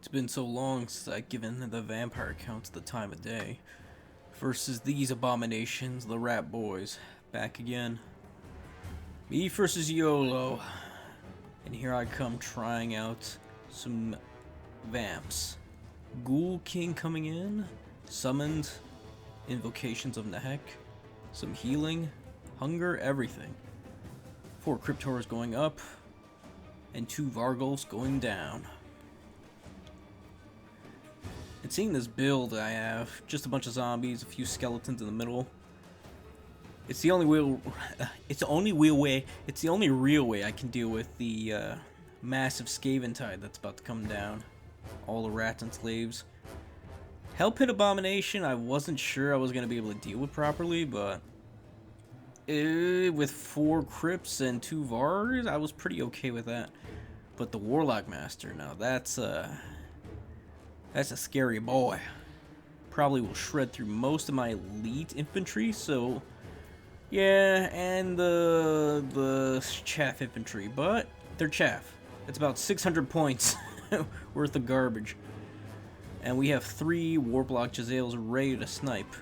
It's been so long since I've given the vampire counts the time of day. Versus these abominations, the rat boys. Back again. Me versus Yolo. And here I come trying out some vamps. Ghoul King coming in. Summoned. Invocations of Nehek. Some healing. Hunger, everything. 4 Cryptors going up. And 2 Vargulfs going down. And seeing this build I have, just a bunch of zombies, a few skeletons in the middle. It's the only real way I can deal with the massive Skaven tide that's about to come down. All the rats and slaves. Hell Pit Abomination, I wasn't sure I was going to be able to deal with properly, but with 4 Crypts and 2 Vars, I was pretty okay with that. But the Warlock Master, now that's a scary boy. Probably will shred through most of my elite infantry, so yeah, and the chaff infantry, but they're chaff. It's about 600 points worth of garbage. And we have 3 Warblock Jezzails ready to snipe.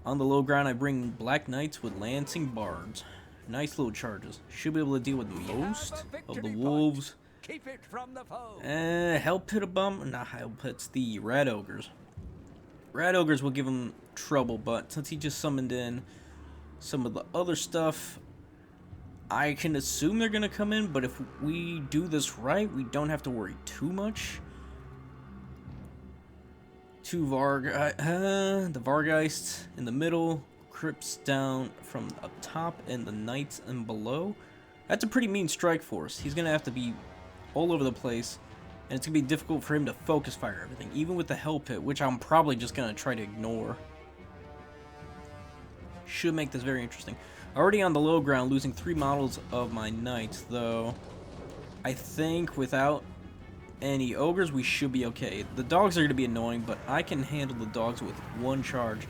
On the low ground, I bring Black Knights with Lancing Bards. Nice little charges. Should be able to deal with most of the wolves. Keep it from the foe. Hell Pit not Hell Pits, the Rat Ogres. Rat Ogres will give him trouble, but since he just summoned in some of the other stuff, I can assume they're gonna come in, but if we do this right, we don't have to worry too much. 2 the Vargeists in the middle, Crypts down from up top, and the Knights and below. That's a pretty mean strike force. He's gonna have to be all over the place, and it's gonna be difficult for him to focus fire everything, even with the Hell Pit, which I'm probably just gonna try to ignore. Should make this very interesting. Already on the low ground, losing 3 models of my knights, though. I think without any ogres, we should be okay. The dogs are gonna be annoying, but I can handle the dogs with 1 charge.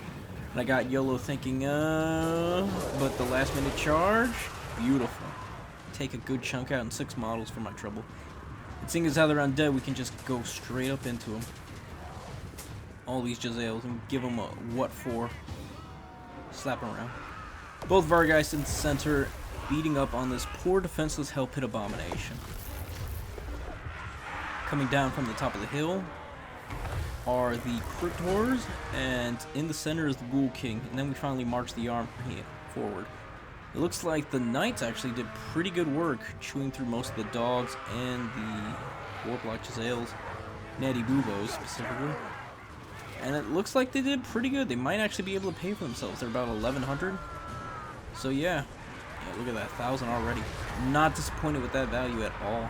And I got Yolo thinking, but the last minute charge, beautiful. Take a good chunk out in 6 models for my trouble. And seeing as how they're undead, we can just go straight up into them. All these Jezzails and give them a what for. Slap them around. Both Vargeists in the center, beating up on this poor defenseless Hell Pit Abomination. Coming down from the top of the hill are the Cryptors, and in the center is the Ghoul King, and then we finally march the army forward. It looks like the Knights actually did pretty good work, chewing through most of the dogs and the Warblock Jezzails, Natty Boobos specifically. And it looks like they did pretty good. They might actually be able to pay for themselves. They're about 1,100. So yeah, look at that, 1,000 already. Not disappointed with that value at all.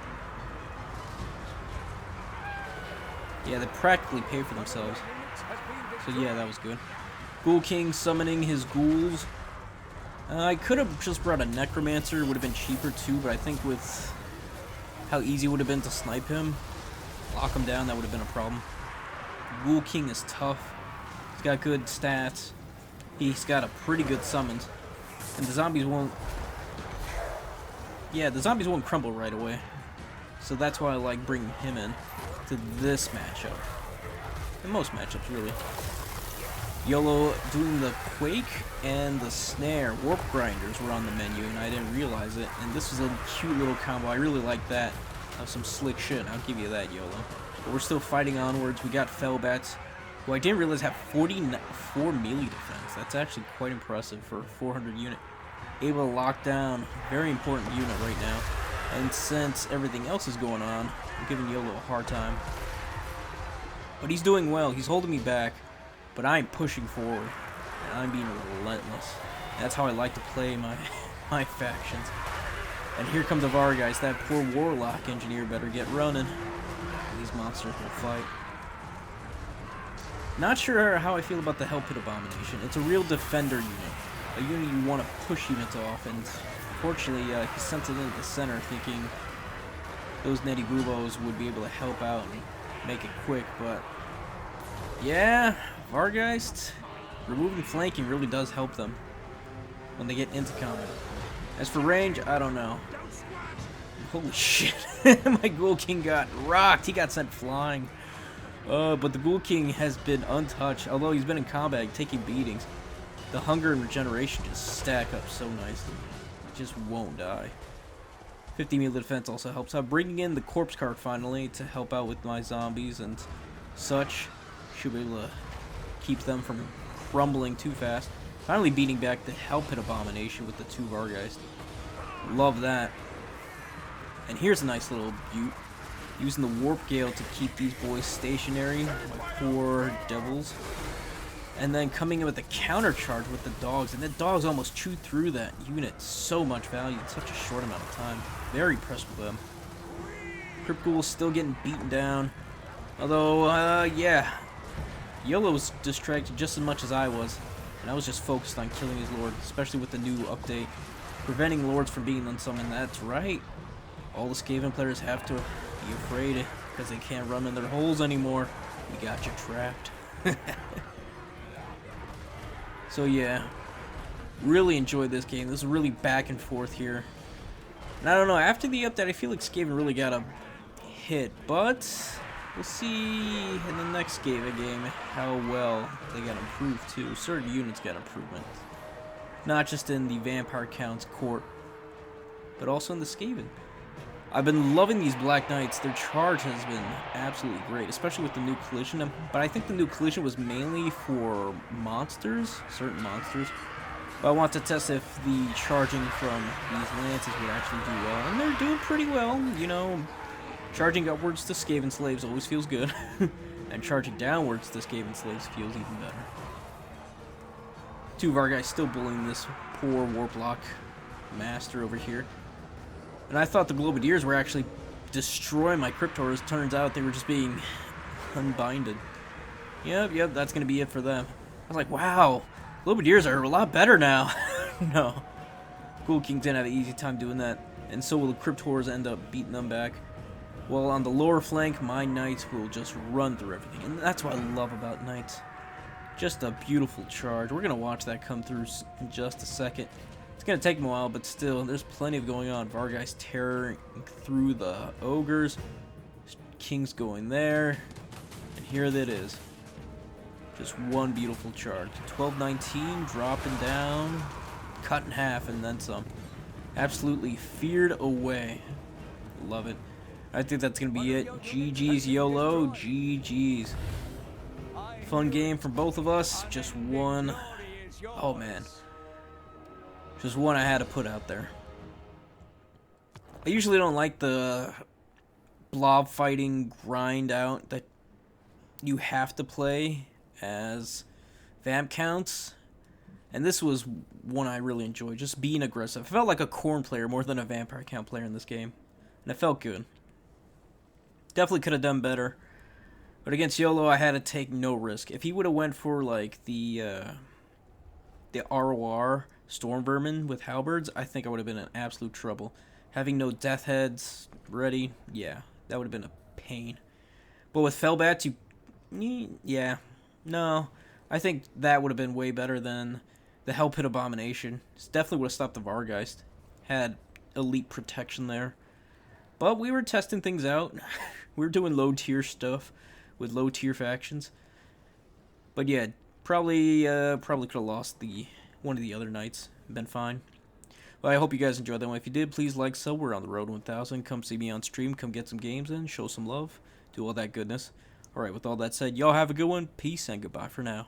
Yeah, they practically pay for themselves. So yeah, that was good. Ghoul King summoning his ghouls. I could have just brought a Necromancer, it would have been cheaper too, but I think with how easy it would have been to snipe him, lock him down, that would have been a problem. Ghoul King is tough. He's got good stats. He's got a pretty good summons. And the zombies won't... Yeah, the zombies won't crumble right away. So that's why I like bringing him in to this matchup. And most matchups, really. Yolo doing the Quake and the Snare. Warp Grinders were on the menu, and I didn't realize it. And this was a cute little combo. I really like that. That was some slick shit. I'll give you that, Yolo. But we're still fighting onwards. We got Fellbats, who I didn't realize have 44 melee defense. That's actually quite impressive for a 400 unit. Able to lock down. Very important unit right now. And since everything else is going on, I'm giving Yolo a hard time. But he's doing well. He's holding me back. But I'm pushing forward. And I'm being relentless. That's how I like to play my factions. And here come the Vargeist. That poor Warlock engineer better get running. These monsters will fight. Not sure how I feel about the Hell Pit Abomination. It's a real defender unit. A unit you want to push units off, and fortunately he sent it into the center thinking those Netty Boobos would be able to help out and make it quick, but yeah, Vargeist, removing flanking really does help them when they get into combat. As for range, I don't know. Holy shit. My Ghoul King got rocked. He got sent flying. But the Ghoul King has been untouched, although he's been in combat taking beatings. The hunger and regeneration just stack up so nicely. Just won't die. 50 melee defense also helps out. Bringing in the corpse card finally to help out with my zombies and such. Should be able to keep them from crumbling too fast. Finally beating back the Hell Pit Abomination with the 2 Vargeist. Love that. And here's a nice little butte. Using the Warp Gale to keep these boys stationary. My poor devils. And then coming in with a counter charge with the dogs. And the dogs almost chewed through that unit. So much value in such a short amount of time. Very impressed with them. Crypt Ghoul's still getting beaten down. Although, yeah. Yolo was distracted just as much as I was. And I was just focused on killing his lord. Especially with the new update. Preventing lords from being unsummoned. That's right. All the Skaven players have to be afraid. Because they can't run in their holes anymore. We got you trapped. So yeah, really enjoyed this game. This is really back and forth here. And I don't know, after the update, I feel like Skaven really got a hit. But we'll see in the next Skaven game how well they got improved too. Certain units got improvement. Not just in the Vampire Count's court, but also in the Skaven. I've been loving these Black Knights. Their charge has been absolutely great, especially with the new collision. But I think the new collision was mainly for monsters, certain monsters. But I want to test if the charging from these lances would actually do well. And they're doing pretty well, you know. Charging upwards to Skaven slaves always feels good. And charging downwards to Skaven slaves feels even better. 2 Vargeist still bullying this poor Warplock master over here. And I thought the Globadiers were actually destroying my Cryptors. Turns out they were just being unbinded. Yep, that's going to be it for them. I was like, wow, Globadiers are a lot better now. No. Ghoul King didn't have an easy time doing that. And so will the Cryptors end up beating them back. Well, on the lower flank, my Knights will just run through everything. And that's what I love about Knights. Just a beautiful charge. We're going to watch that come through in just a second. It's going to take them a while, but still, there's plenty of going on. Vargeist tearing through the ogres. King's going there. And here that is. Just one beautiful charge. 1219 dropping down. Cut in half and then some. Absolutely feared away. Love it. I think that's going to be it. GG's YOLO. GG's. Fun game for both of us. Just one. Oh, man. Just one I had to put out there. I usually don't like the blob fighting grind out that you have to play as vamp counts. And this was one I really enjoyed. Just being aggressive. I felt like a Khorne player more than a vampire count player in this game. And it felt good. Definitely could have done better. But against YOLO, I had to take no risk. If he would have went for like the ROR Storm Vermin with halberds, I think I would have been in absolute trouble. Having no death heads ready, yeah, that would have been a pain. But with Fellbats, yeah, no, I think that would have been way better than the Hell Pit Abomination. It definitely would have stopped the Vargeist. Had elite protection there. But we were testing things out. We were doing low tier stuff with low tier factions. But yeah, probably could have lost one of the other Knights. Been fine. Well, I hope you guys enjoyed that one. If you did, please like, sub. We're on the road to 1,000. Come see me on stream. Come get some games in. Show some love. Do all that goodness. Alright, with all that said, y'all have a good one. Peace and goodbye for now.